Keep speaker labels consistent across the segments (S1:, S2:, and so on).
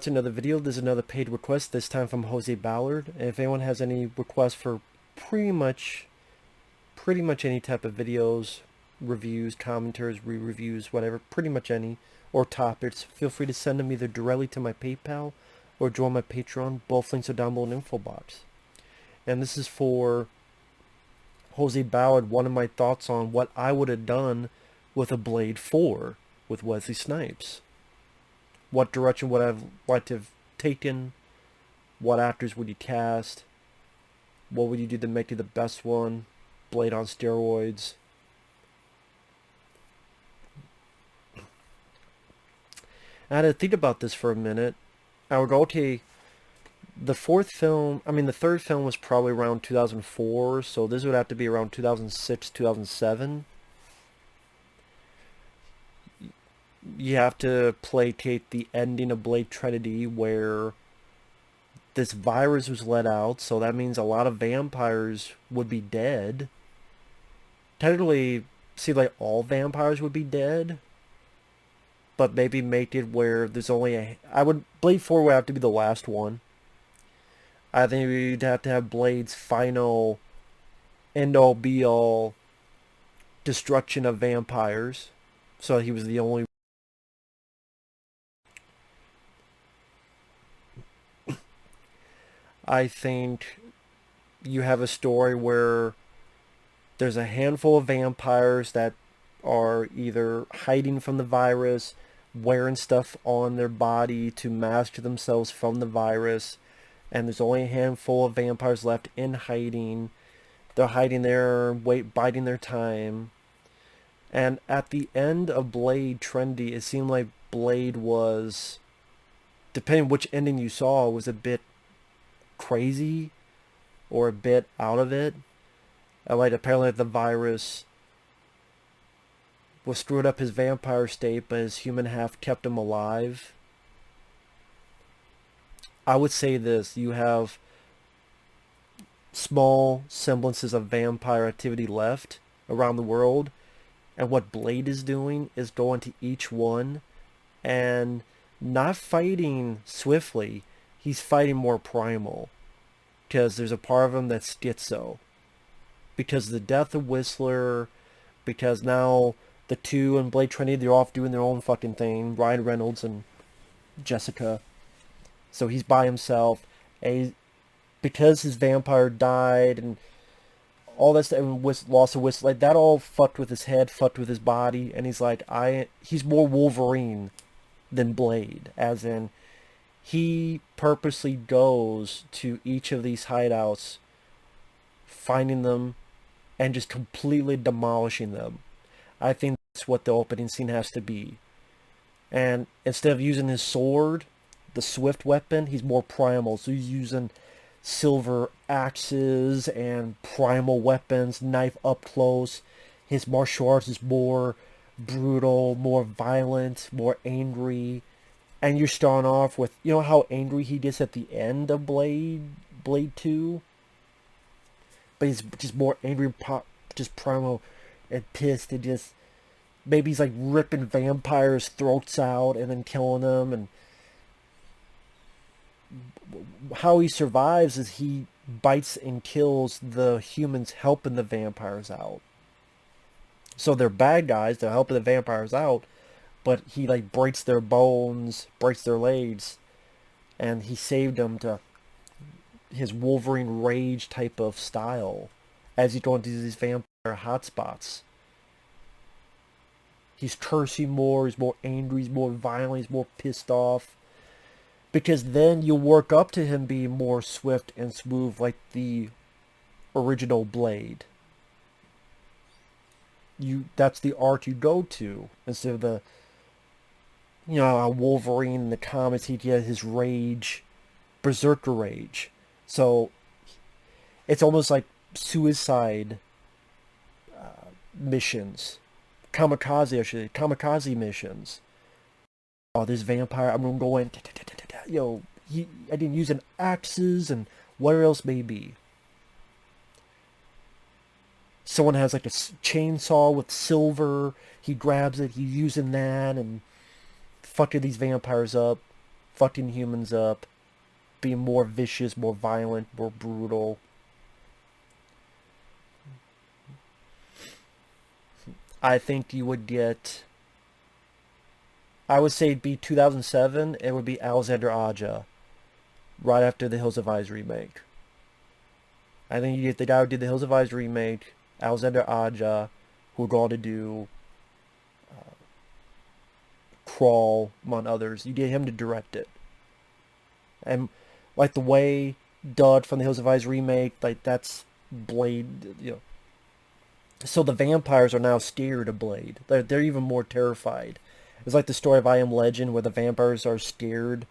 S1: To another video. There's another paid request, this time from Jose Ballard. And if anyone has any requests for pretty much any type of videos, reviews, commentaries, re-reviews, whatever, pretty much any, or topics, feel free to send them either directly to my PayPal or join my Patreon. Both links are down below in the info box. And this is for Jose Ballard, one of my thoughts on what I would have done with a Blade 4 with Wesley Snipes. What direction would I have liked to have taken? What actors would you cast? What would you do to make it the best one? Blade on steroids. I had to think about this for a minute. I would go, okay, the third film was probably around 2004, so this would have to be around 2006, 2007. You have to placate the ending of Blade Trinity where this virus was let out, so that means a lot of vampires would be dead. Technically, see, like all vampires would be dead, but maybe make it where there's only Blade 4 would have to be the last one. I think we'd have to have Blade's final end-all be-all destruction of vampires, so he was the only. I think you have a story where there's a handful of vampires that are either hiding from the virus, wearing stuff on their body to mask themselves from the virus, and there's only a handful of vampires left in hiding. They're hiding there, biding their time. And at the end of Blade Trinity, it seemed like Blade was, depending which ending you saw, was a bit crazy or a bit out of it. Like apparently the virus was screwed up his vampire state, but his human half kept him alive. I would say this: you have small semblances of vampire activity left around the world, and what Blade is doing is going to each one and not fighting swiftly. He's fighting more primal because there's a part of him that's schizo. Because of the death of Whistler, because now the two in Blade Trinity, they're off doing their own fucking thing. Ryan Reynolds and Jessica. So he's by himself. And because his vampire died and all that stuff, and loss of Whistler, like that all fucked with his head, fucked with his body, and he's like, he's more Wolverine than Blade, as in he purposely goes to each of these hideouts, finding them, and just completely demolishing them. I think that's what the opening scene has to be. And instead of using his sword, the swift weapon, he's more primal. So he's using silver axes and primal weapons, knife up close. His martial arts is more brutal, more violent, more angry. And you're starting off with, you know how angry he gets at the end of Blade 2? But he's just more angry, just primal and pissed, and just maybe he's like ripping vampires' throats out and then killing them. And how he survives is he bites and kills the humans helping the vampires out. So they're bad guys, they're helping the vampires out, but he like breaks their bones, breaks their legs, and he saved them to his Wolverine rage type of style as he's going to these vampire hotspots. He's cursing more, he's more angry, he's more violent, he's more pissed off. Because then you work up to him being more swift and smooth like the original Blade. That's the art you go to. Instead of the, Wolverine in the comics, he had his rage, berserker rage. So it's almost like suicide missions, kamikaze missions. Oh, this vampire, I'm gonna go in. I didn't use an axes and whatever else may be. Someone has like a chainsaw with silver. He grabs it. He's using that and fucking these vampires up. fucking humans up, being more vicious, more violent, more brutal. I think you would get, I would say it'd be 2007, it would be Alexander Aja, right after the Hills of Eyes remake. I think you get the guy who did the Hills of Eyes remake, Alexander Aja, who would go on to do Crawl, among others. You get him to direct it. And like the way Dud from the Hills of Eyes remake, like that's Blade, you know. So the vampires are now scared of Blade. They're even more terrified. It's like the story of I Am Legend, where the vampires are scared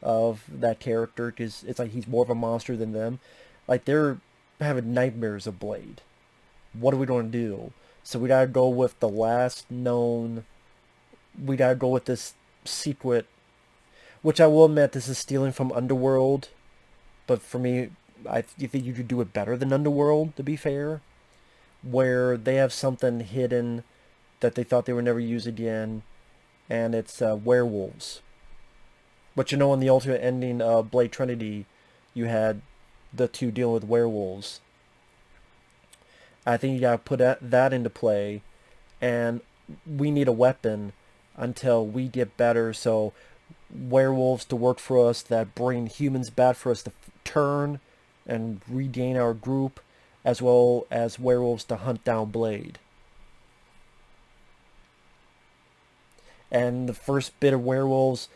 S1: of that character because it's like he's more of a monster than them. Like they're having nightmares of Blade. What are we going to do? So we gotta go with the last known. We gotta go with this secret, which I will admit this is stealing from Underworld, but for me, I think you could do it better than Underworld. To be fair, where they have something hidden that they thought they would never use again, and it's werewolves. But you know, in the ultimate ending of Blade Trinity, you had the two dealing with werewolves. I think you gotta put that into play, and we need a weapon until we get better. So werewolves to work for us that bring humans back for us to turn and regain our group, as well as werewolves to hunt down Blade. And the first bit of werewolves,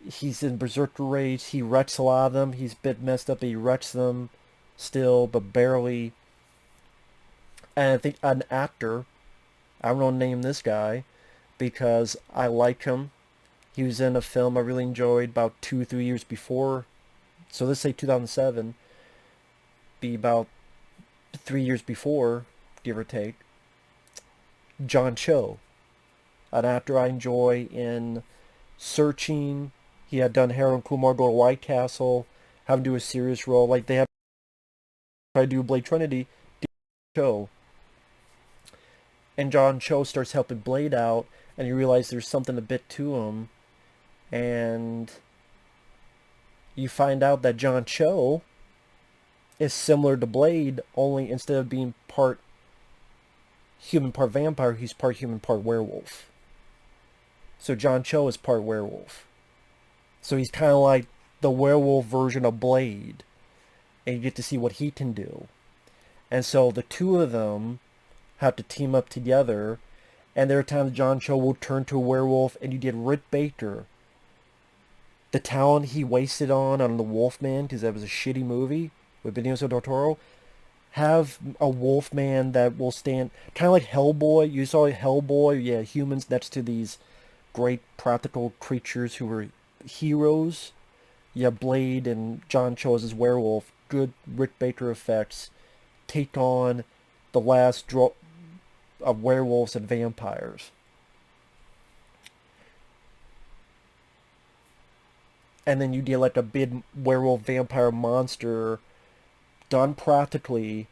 S1: he's in berserker rage. He wrecks a lot of them. He's a bit messed up, but he wrecks them still, but barely. And I think an actor, I'm going to name this guy because I like him. He was in a film I really enjoyed about 2-3 years before. So let's say 2007. Be about 3 years before, give or take. John Cho, an actor I enjoy in Searching. He had done Harold Kumar Go to White Castle, have him do a serious role. Like they had tried to do Blade Trinity, Cho. And John Cho starts helping Blade out, and you realize there's something a bit to him, and you find out that John Cho is similar to Blade, only instead of being part human, part vampire, he's part human, part werewolf. So John Cho is part werewolf. So he's kind of like the werewolf version of Blade, and you get to see what he can do. And so the two of them have to team up together, and there are times John Cho will turn to a werewolf, and you get Rick Baker, the talent he wasted on the Wolfman, because that was a shitty movie with Benicio del Toro. Have a Wolfman that will stand, kind of like Hellboy. You saw Hellboy, yeah, humans next to these great practical creatures who were heroes. Yeah, Blade and John Cho as his werewolf, good Rick Baker effects, take on the last draw of werewolves and vampires. And then you get like a big werewolf vampire monster done practically.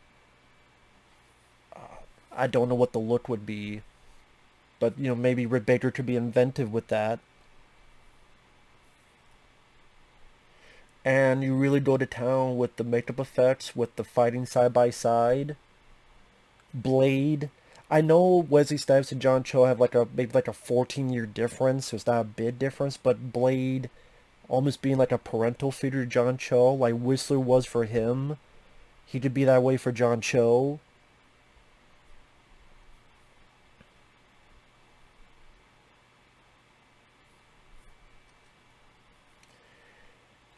S1: I don't know what the look would be, but you know, maybe Rick Baker could be inventive with that. And you really go to town with the makeup effects, with the fighting side by side. Blade. I know Wesley Snipes and John Cho have like a maybe like a 14-year difference, so it's not a big difference, but Blade almost being like a parental figure to John Cho, like Whistler was for him. He could be that way for John Cho.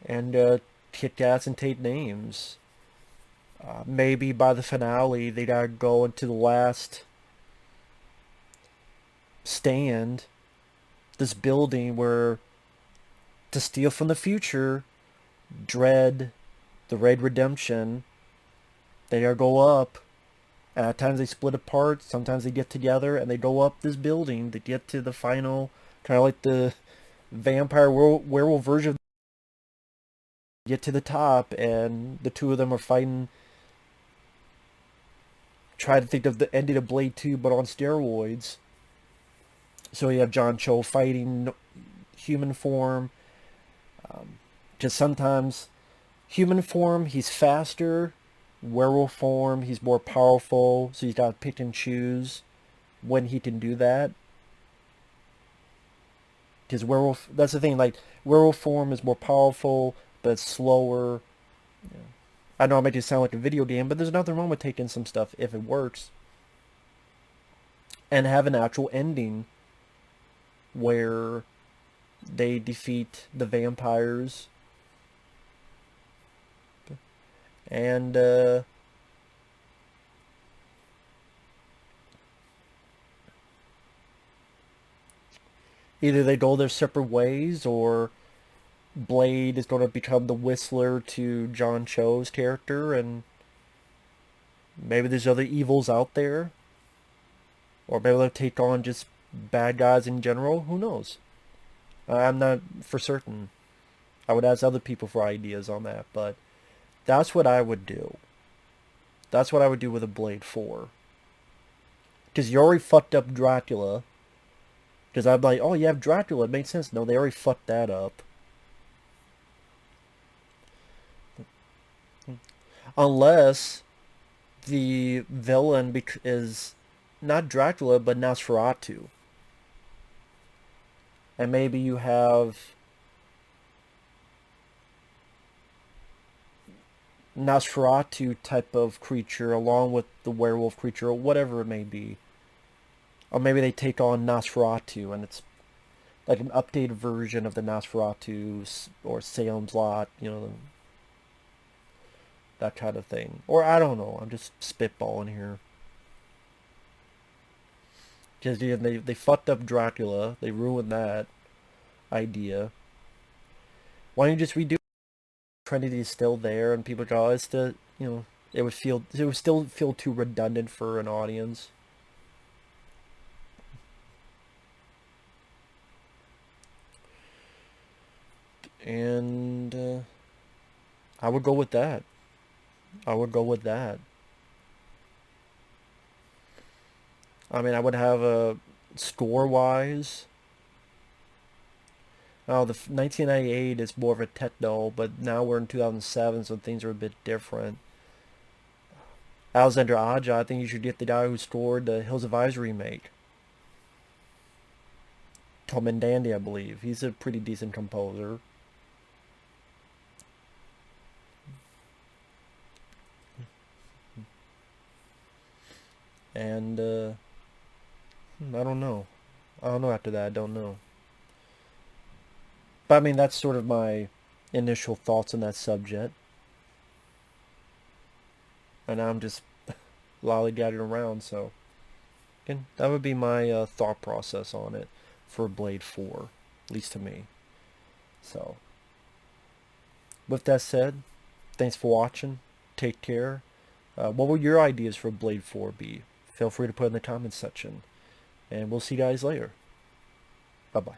S1: And kick ass and take names. Maybe by the finale they gotta go into the last stand, this building where to steal from the future, Dread, the Raid Redemption, they gotta go up. And at times they split apart, sometimes they get together and they go up this building to get to the final, kind of like the vampire werewolf version. Get to the top, and the two of them are fighting. Try to think of the ending of Blade 2, but on steroids. So you have John Cho fighting human form, Just sometimes human form, he's faster. Werewolf form, he's more powerful, so he's got to pick and choose when he can do that. Because werewolf, that's the thing, like, werewolf form is more powerful, but it's slower. I know I make it sound like a video game, but there's nothing wrong with taking some stuff if it works. And have an actual ending where they defeat the vampires. And, either they go their separate ways, or Blade is going to become the Whistler to John Cho's character, and maybe there's other evils out there. Or maybe they'll take on just bad guys in general. Who knows? I'm not for certain. I would ask other people for ideas on that, but that's what I would do. That's what I would do with a Blade 4. Because you already fucked up Dracula. Because I'm like, oh, you have Dracula. It makes sense. No, they already fucked that up. Unless the villain is not Dracula, but Nosferatu. And maybe you have Nosferatu type of creature along with the werewolf creature, or whatever it may be. Or maybe they take on Nosferatu and it's like an updated version of the Nosferatu or Salem's Lot, that kind of thing. Or I don't know, I'm just spitballing here. Because they fucked up Dracula, they ruined that idea. Why don't you just redo Trinity is still there and people go, oh, it's the, it would still feel too redundant for an audience. And I would go with that. I would go with that. I mean, I would have a score-wise. Oh, the 1998 is more of a techno, but now we're in 2007, so things are a bit different. Alexander Aja, I think you should get the guy who scored the Hills of Eyes remake. Tom and Dandy, I believe. He's a pretty decent composer. And, I don't know. I don't know after that. I don't know. But I mean, that's sort of my initial thoughts on that subject. And I'm just lollygagging around, so again, that would be my thought process on it for Blade 4, at least to me. So, with that said, thanks for watching. Take care. What would your ideas for Blade 4 be? Feel free to put in the comments section. And we'll see you guys later. Bye-bye.